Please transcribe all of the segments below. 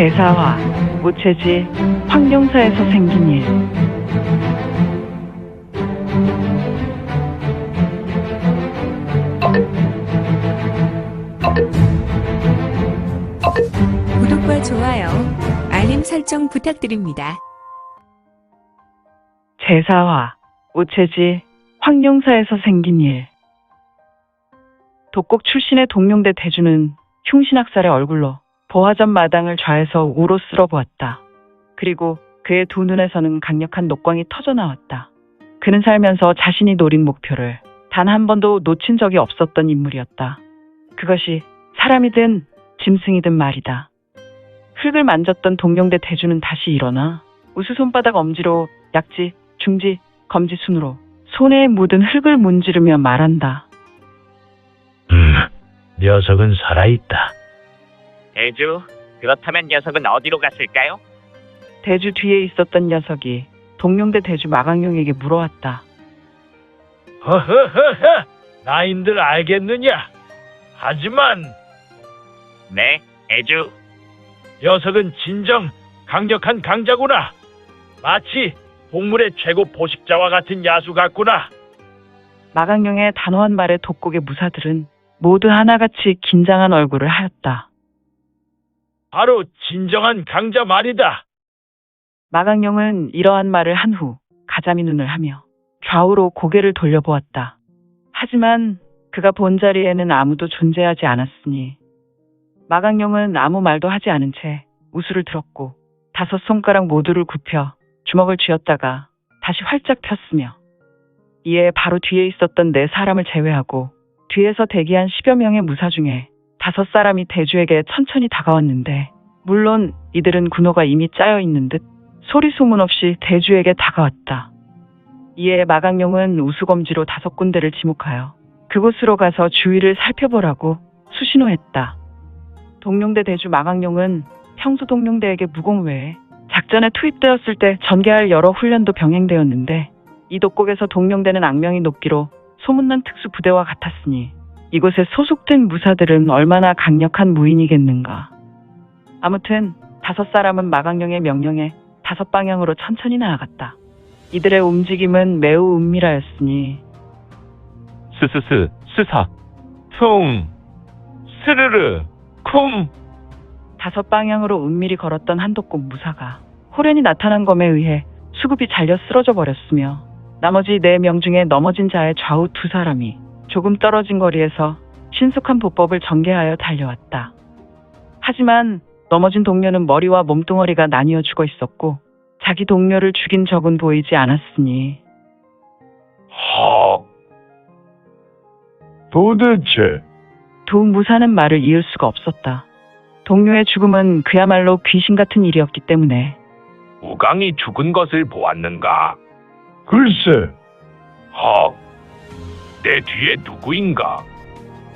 제사화, 우체지, 황룡사에서 생긴 일. 구독과 좋아요, 알림 설정 부탁드립니다. 제사화, 우체지, 황룡사에서 생긴 일. 독곡 출신의 동룡대 대주는 흉신학살의 얼굴로 보화전 마당을 좌에서 우로 쓸어보았다. 그리고 그의 두 눈에서는 강력한 녹광이 터져나왔다. 그는 살면서 자신이 노린 목표를 단 한 번도 놓친 적이 없었던 인물이었다. 그것이 사람이든 짐승이든 말이다. 흙을 만졌던 동룡대 대주는 다시 일어나 우수 손바닥 엄지로 약지, 중지, 검지 순으로 손에 묻은 흙을 문지르며 말한다. 녀석은 살아있다. 대주, 그렇다면 녀석은 어디로 갔을까요? 대주 뒤에 있었던 녀석이 동룡대 대주 마강룡에게 물어왔다. 허허허허, 나인들 알겠느냐? 하지만 네, 대주. 녀석은 진정 강력한 강자구나. 마치 동물의 최고 포식자와 같은 야수 같구나. 마강룡의 단호한 말에 독곡의 무사들은 모두 하나같이 긴장한 얼굴을 하였다. 바로 진정한 강자 말이다. 마강룡은 이러한 말을 한 후 가자미 눈을 하며 좌우로 고개를 돌려보았다. 하지만 그가 본 자리에는 아무도 존재하지 않았으니 마강룡은 아무 말도 하지 않은 채 우수를 들었고 다섯 손가락 모두를 굽혀 주먹을 쥐었다가 다시 활짝 폈으며 이에 바로 뒤에 있었던 네 사람을 제외하고 뒤에서 대기한 10여 명의 무사 중에 5사람이 대주에게 천천히 다가왔는데 물론 이들은 군호가 이미 짜여 있는 듯 소리 소문 없이 대주에게 다가왔다. 이에 마강룡은 우수검지로 5군데를 지목하여 그곳으로 가서 주위를 살펴보라고 수신호했다. 동룡대 대주 마강룡은 평소 동룡대에게 무공 외에 작전에 투입되었을 때 전개할 여러 훈련도 병행되었는데 이 독곡에서 동룡대는 악명이 높기로 소문난 특수부대와 같았으니 이곳에 소속된 무사들은 얼마나 강력한 무인이겠는가. 아무튼 5사람은 마강룡의 명령에 5방향으로 천천히 나아갔다. 이들의 움직임은 매우 은밀하였으니 스사, 퉁, 스르르, 쿵. 5방향으로 은밀히 걸었던 한 독곡 무사가 호련히 나타난 검에 의해 수급이 잘려 쓰러져 버렸으며 나머지 4명 중에 넘어진 자의 좌우 2사람이 조금 떨어진 거리에서 신속한 보법을 전개하여 달려왔다. 하지만 넘어진 동료는 머리와 몸뚱어리가 나뉘어 죽어 있었고 자기 동료를 죽인 적은 보이지 않았으니 도대체 두 무사는 말을 이을 수가 없었다. 동료의 죽음은 그야말로 귀신 같은 일이었기 때문에 우강이 죽은 것을 보았는가? 글쎄. 내 뒤에 누구인가?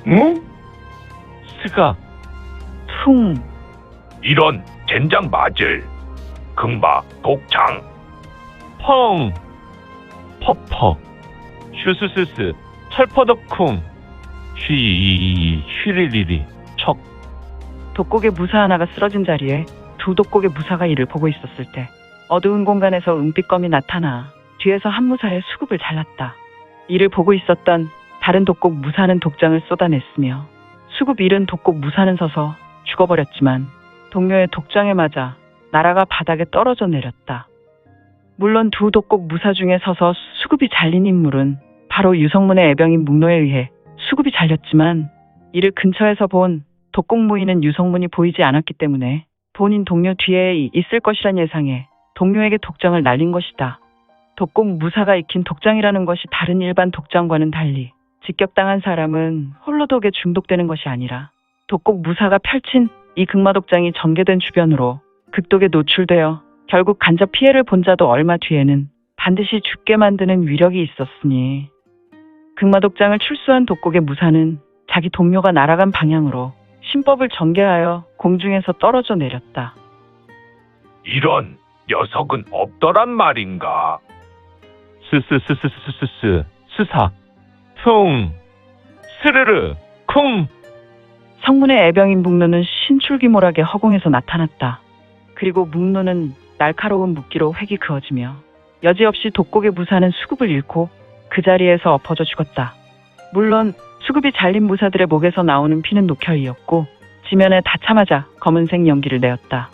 응? 스가. 퉁 이런 젠장 맞을. 금바, 독창. 펑, 퍼퍼, 슈스스스, 철퍼덕쿵, 쉬리리리, 척. 독곡의 무사 하나가 쓰러진 자리에 두 독곡의 무사가 이를 보고 있었을 때 어두운 공간에서 은빛검이 나타나 뒤에서 한 무사의 수급을 잘랐다. 이를 보고 있었던 다른 독곡 무사는 독장을 쏟아냈으며 수급 잃은 독곡 무사는 서서 죽어버렸지만 동료의 독장에 맞아 나라가 바닥에 떨어져 내렸다. 물론 두 독곡 무사 중에 서서 수급이 잘린 인물은 바로 유성문의 애병인 묵노에 의해 수급이 잘렸지만 이를 근처에서 본 독곡 무인은 유성문이 보이지 않았기 때문에 본인 동료 뒤에 있을 것이란 예상에 동료에게 독장을 날린 것이다. 독곡 무사가 익힌 독장이라는 것이 다른 일반 독장과는 달리 직격당한 사람은 홀로 독에 중독되는 것이 아니라 독곡 무사가 펼친 이 극마독장이 전개된 주변으로 극독에 노출되어 결국 간접 피해를 본 자도 얼마 뒤에는 반드시 죽게 만드는 위력이 있었으니 극마독장을 출수한 독곡의 무사는 자기 동료가 날아간 방향으로 신법을 전개하여 공중에서 떨어져 내렸다. 이런 녀석은 없더란 말인가? 스사, 퉁, 스르르, 쿵. 성문의 애병인 북로는 신출귀몰하게 허공에서 나타났다. 그리고 묵노는 날카로운 무기로 획이 그어지며 여지없이 돋곡의 무사는 수급을 잃고 그 자리에서 엎어져 죽었다. 물론 수급이 잘린 무사들의 목에서 나오는 피는 녹혈이었고 지면에 닿자마자 검은색 연기를 내었다.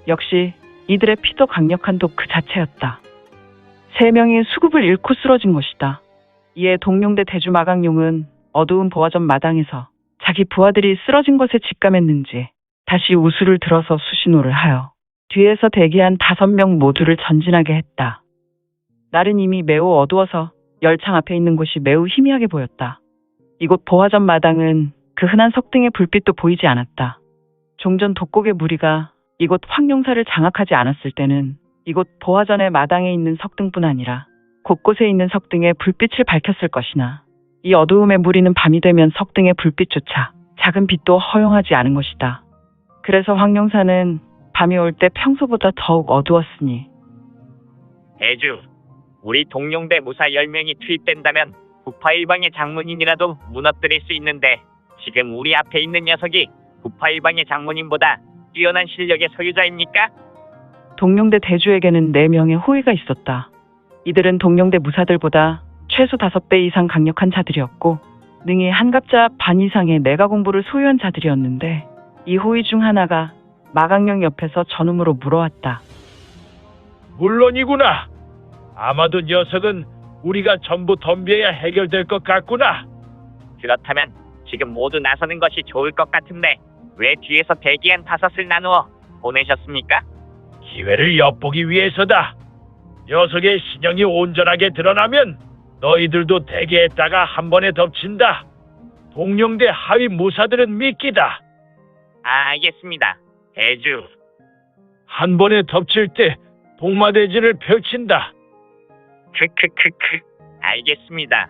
역시 이들의 피도 강력한 독 그 자체였다. 3명이 수급을 잃고 쓰러진 것이다. 이에 동룡대 대주 마강룡은 어두운 보화전 마당에서 자기 부하들이 쓰러진 것에 직감했는지 다시 우수를 들어서 수신호를 하여 뒤에서 대기한 5명 모두를 전진하게 했다. 날은 이미 매우 어두워서 열창 앞에 있는 곳이 매우 희미하게 보였다. 이곳 보화전 마당은 그 흔한 석등의 불빛도 보이지 않았다. 종전 돋곡의 무리가 이곳 황룡사를 장악하지 않았을 때는 이곳 보화전의 마당에 있는 석등뿐 아니라 곳곳에 있는 석등에 불빛을 밝혔을 것이나 이 어두움의 무리는 밤이 되면 석등의 불빛조차 작은 빛도 허용하지 않은 것이다. 그래서 황룡사는 밤이 올 때 평소보다 더욱 어두웠으니 대주, 우리 동룡대 무사 10명이 투입된다면 부파 일방의 장문인이라도 무너뜨릴 수 있는데 지금 우리 앞에 있는 녀석이 부파 일방의 장문인보다 뛰어난 실력의 소유자입니까? 동룡대 대주에게는 4명의 호위가 있었다. 이들은 동룡대 무사들보다 최소 5배 이상 강력한 자들이었고 능히 한갑자 반 이상의 내가 공부를 소유한 자들이었는데 이 호위 중 하나가 마강령 옆에서 전음으로 물어왔다. 물론이구나. 아마도 녀석은 우리가 전부 덤벼야 해결될 것 같구나. 그렇다면 지금 모두 나서는 것이 좋을 것 같은데 왜 뒤에서 대기한 5을 나누어 보내셨습니까? 기회를 엿보기 위해서다. 녀석의 신형이 온전하게 드러나면 너희들도 대기했다가 한 번에 덮친다. 동룡대 하위 무사들은 미끼다. 알겠습니다. 대주. 한 번에 덮칠 때 동마대진을 펼친다. 크크크크. 알겠습니다.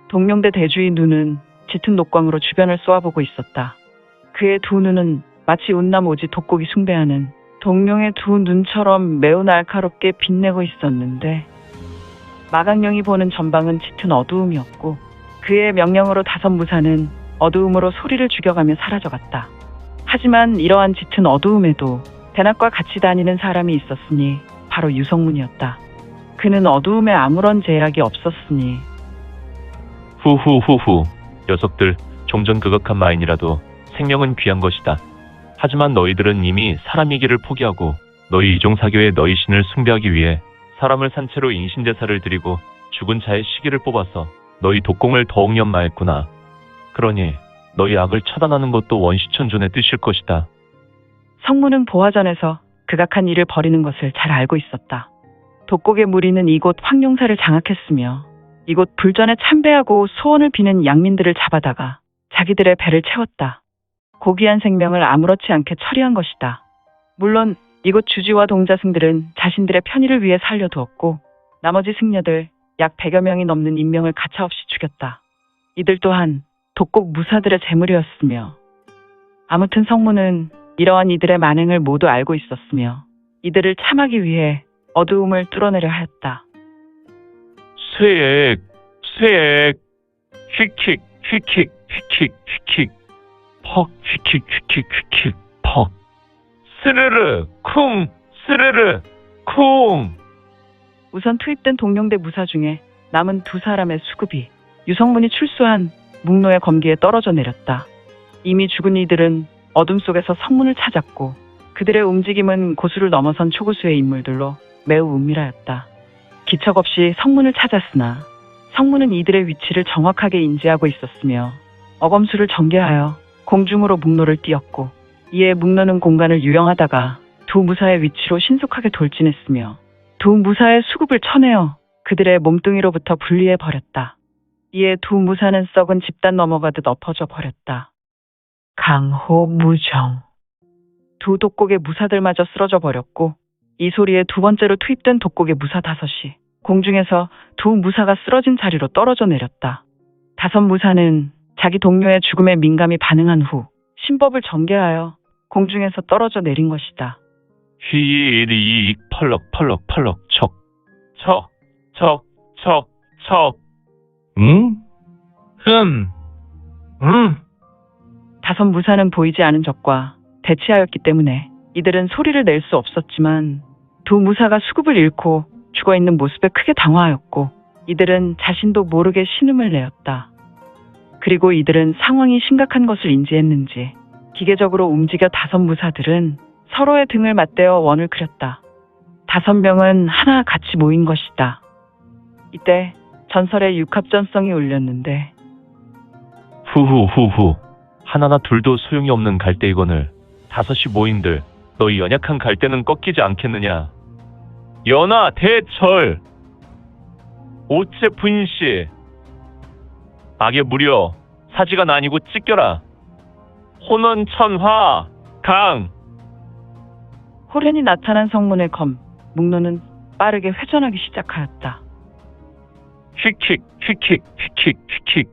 동룡대 대주의 눈은 짙은 녹광으로 주변을 쏘아보고 있었다. 그의 두 눈은 마치 운남 오지 돋곡이 숭배하는 동룡의 두 눈처럼 매우 날카롭게 빛내고 있었는데 마강령이 보는 전방은 짙은 어두움이었고 그의 명령으로 5 무사는 어두움으로 소리를 죽여가며 사라져갔다. 하지만 이러한 짙은 어두움에도 대낮과 같이 다니는 사람이 있었으니 바로 유성문이었다. 그는 어두움에 아무런 제약이 없었으니 후후후후. 녀석들, 종전 극악한 마인이라도 생명은 귀한 것이다. 하지만 너희들은 이미 사람이기를 포기하고 너희 이종사교의 너희 신을 숭배하기 위해 사람을 산채로 인신제사를 드리고 죽은 자의 시기를 뽑아서 너희 독공을 더욱 연마했구나. 그러니 너희 악을 처단하는 것도 원시천존의 뜻일 것이다. 성문은 보화전에서 극악한 일을 벌이는 것을 잘 알고 있었다. 돋곡의 무리는 이곳 황룡사를 장악했으며 이곳 불전에 참배하고 소원을 비는 양민들을 잡아다가 자기들의 배를 채웠다. 고귀한 생명을 아무렇지 않게 처리한 것이다. 물론 이곳 주지와 동자승들은 자신들의 편의를 위해 살려두었고 나머지 승려들 약 100여 명이 넘는 인명을 가차없이 죽였다. 이들 또한 돋곡 무사들의 재물이었으며 아무튼 성문은 이러한 이들의 만행을 모두 알고 있었으며 이들을 참하기 위해 어두움을 뚫어내려 하였다. 쇠액, 휙킥, 휙킥, 휙킥, 휙킥, 퍽, 휙킥, 휙킥, 휙킥, 퍽. 스르르, 쿵, 스르르, 쿵. 우선 투입된 동룡대 무사 중에 남은 2사람의 수급이 유성문이 출수한 묵노의 검기에 떨어져 내렸다. 이미 죽은 이들은 어둠 속에서 성문을 찾았고 그들의 움직임은 고수를 넘어선 초고수의 인물들로 매우 은밀하였다. 기척 없이 성문을 찾았으나 성문은 이들의 위치를 정확하게 인지하고 있었으며 어검수를 전개하여 공중으로 묵노를 띄었고 이에 묵노는 공간을 유영하다가 2 무사의 위치로 신속하게 돌진했으며 2 무사의 수급을 쳐내어 그들의 몸뚱이로부터 분리해 버렸다. 이에 2 무사는 썩은 집단 넘어가듯 엎어져 버렸다. 강호무정. 2 돋곡의 무사들마저 쓰러져 버렸고 이 소리에 2번째로 투입된 돋곡의 무사 5이 공중에서 2 무사가 쓰러진 자리로 떨어져 내렸다. 5 무사는 자기 동료의 죽음에 민감히 반응한 후 신법을 전개하여 공중에서 떨어져 내린 것이다. 휘리, 펄럭, 펄럭, 펄럭, 척, 척, 척, 척, 척. 응? 5 무사는 보이지 않은 적과 대치하였기 때문에 이들은 소리를 낼 수 없었지만 두 무사가 수급을 잃고 죽어있는 모습에 크게 당황하였고 이들은 자신도 모르게 신음을 내었다. 그리고 이들은 상황이 심각한 것을 인지했는지 기계적으로 움직여 5무사들은 서로의 등을 맞대어 원을 그렸다. 5명은 하나 같이 모인 것이다. 이때 전설의 육합전성이 울렸는데 후후후후. 하나나 둘도 소용이 없는 갈대이건을 5이 모인들 너희 연약한 갈대는 꺾이지 않겠느냐. 연하 대철 오체 분씨 악의 무려 사지가 나뉘고 찢겨라. 혼원천화 강. 호련히 나타난 성문의 검, 묵노는 빠르게 회전하기 시작하였다. 휙휙 휙휙 휙휙 휙휙.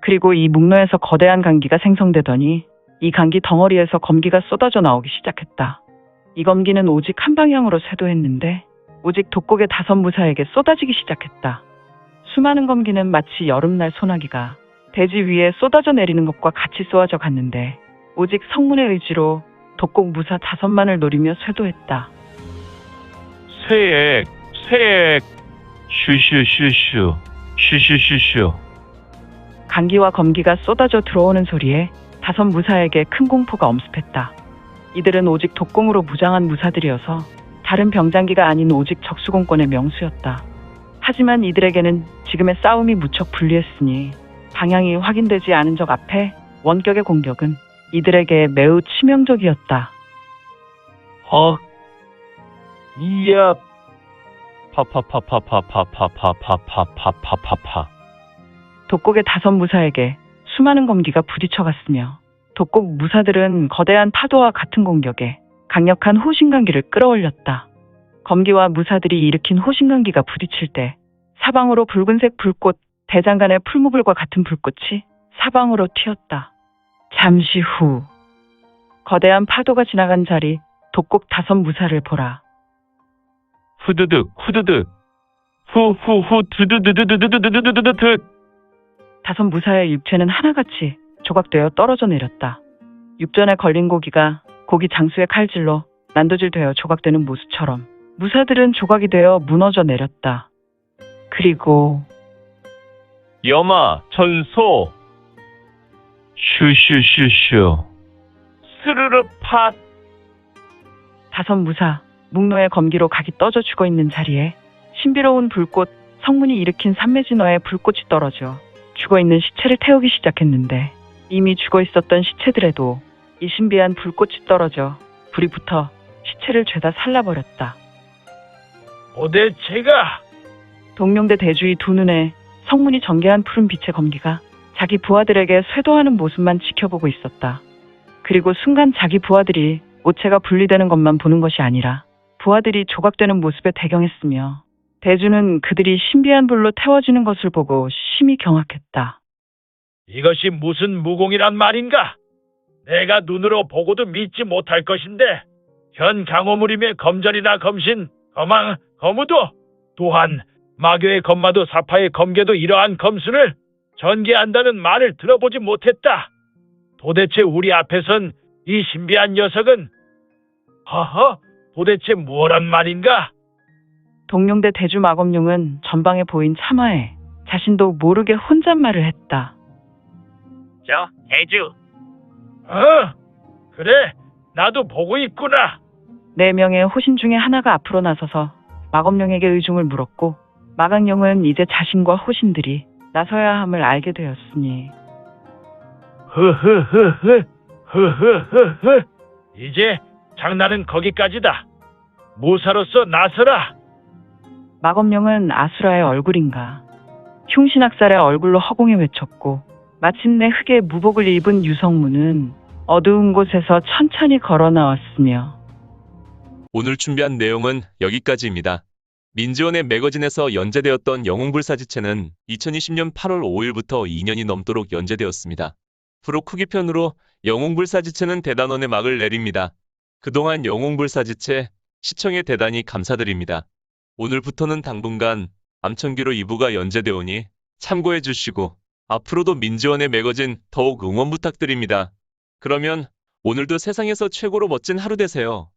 그리고 이 묵노에서 거대한 강기가 생성되더니 이 강기 덩어리에서 검기가 쏟아져 나오기 시작했다. 이 검기는 오직 한 방향으로 쇄도했는데 오직 독곡의 5무사에게 쏟아지기 시작했다. 수많은 검기는 마치 여름날 소나기가 대지 위에 쏟아져 내리는 것과 같이 쏘아져 갔는데 오직 성문의 의지로 독곡 무사 5만을 노리며 쇄도했다. 쇠액 쇠액 슈슈슈슈 슈슈슈슈. 강기와 검기가 쏟아져 들어오는 소리에 5무사에게 큰 공포가 엄습했다. 이들은 오직 독공으로 무장한 무사들이어서 다른 병장기가 아닌 오직 적수공권의 명수였다. 하지만 이들에게는 지금의 싸움이 무척 불리했으니 방향이 확인되지 않은 적 앞에 원격의 공격은 이들에게 매우 치명적이었다. 헉. 이야. 파파파파파파파파파파파파파. 독곡의 5무사에게 수많은 검기가 부딪혀갔으며 독곡 무사들은 거대한 파도와 같은 공격에 강력한 호신강기를 끌어올렸다. 검기와 무사들이 일으킨 호신강기가 부딪힐 때 사방으로 붉은색 불꽃, 대장간의 풀무불과 같은 불꽃이 사방으로 튀었다. 잠시 후 거대한 파도가 지나간 자리 독곡 5무사를 보라. 후두득 후두득 후후후 두두두두두두두두두두두. 5무사의 육체는 하나같이 조각되어 떨어져 내렸다. 육전에 걸린 고기가 고기 장수의 칼질로 난도질되어 조각되는 모습처럼 무사들은 조각이 되어 무너져 내렸다. 그리고 염화 천소 슈슈슈슈 스르르 팟. 5무사 묵노의 검기로 각이 떠져 죽어있는 자리에 신비로운 불꽃, 성문이 일으킨 산매진화의 불꽃이 떨어져 죽어있는 시체를 태우기 시작했는데 이미 죽어있었던 시체들에도 이 신비한 불꽃이 떨어져 불이 붙어 시체를 죄다 살라버렸다. 도대체가 동룡대 대주의 두 눈에 성문이 전개한 푸른 빛의 검기가 자기 부하들에게 쇄도하는 모습만 지켜보고 있었다. 그리고 순간 자기 부하들이 오체가 분리되는 것만 보는 것이 아니라 부하들이 조각되는 모습에 대경했으며 대주는 그들이 신비한 불로 태워지는 것을 보고 심히 경악했다. 이것이 무슨 무공이란 말인가? 내가 눈으로 보고도 믿지 못할 것인데 현 강호무림의 검전이나 검신, 검왕, 검우도 또한 마교의 검마도 사파의 검계도 이러한 검순을 전개한다는 말을 들어보지 못했다. 도대체 우리 앞에선 이 신비한 녀석은 허허 도대체 뭐란 말인가? 동룡대 대주 마검룡은 전방에 보인 참화에 자신도 모르게 혼잣말을 했다. 저 대주, 그래 나도 보고 있구나. 4명의 호신 중에 하나가 앞으로 나서서 마검룡에게 의중을 물었고 마강룡은 이제 자신과 호신들이 나서야 함을 알게 되었으니 이제 장난은 거기까지다. 무사로서 나서라. 마검룡은 아수라의 얼굴인가 흉신학살의 얼굴로 허공에 외쳤고 마침내 흑의 무복을 입은 유성문은 어두운 곳에서 천천히 걸어 나왔으며 오늘 준비한 내용은 여기까지입니다. 민지원의 매거진에서 연재되었던 영웅불사지체는 2020년 8월 5일부터 2년이 넘도록 연재되었습니다. 프로 후기편으로 영웅불사지체는 대단원의 막을 내립니다. 그동안 영웅불사지체 시청에 대단히 감사드립니다. 오늘부터는 당분간 암천기로 2부가 연재되오니 참고해 주시고 앞으로도 민지원의 매거진 더욱 응원 부탁드립니다. 그러면 오늘도 세상에서 최고로 멋진 하루 되세요.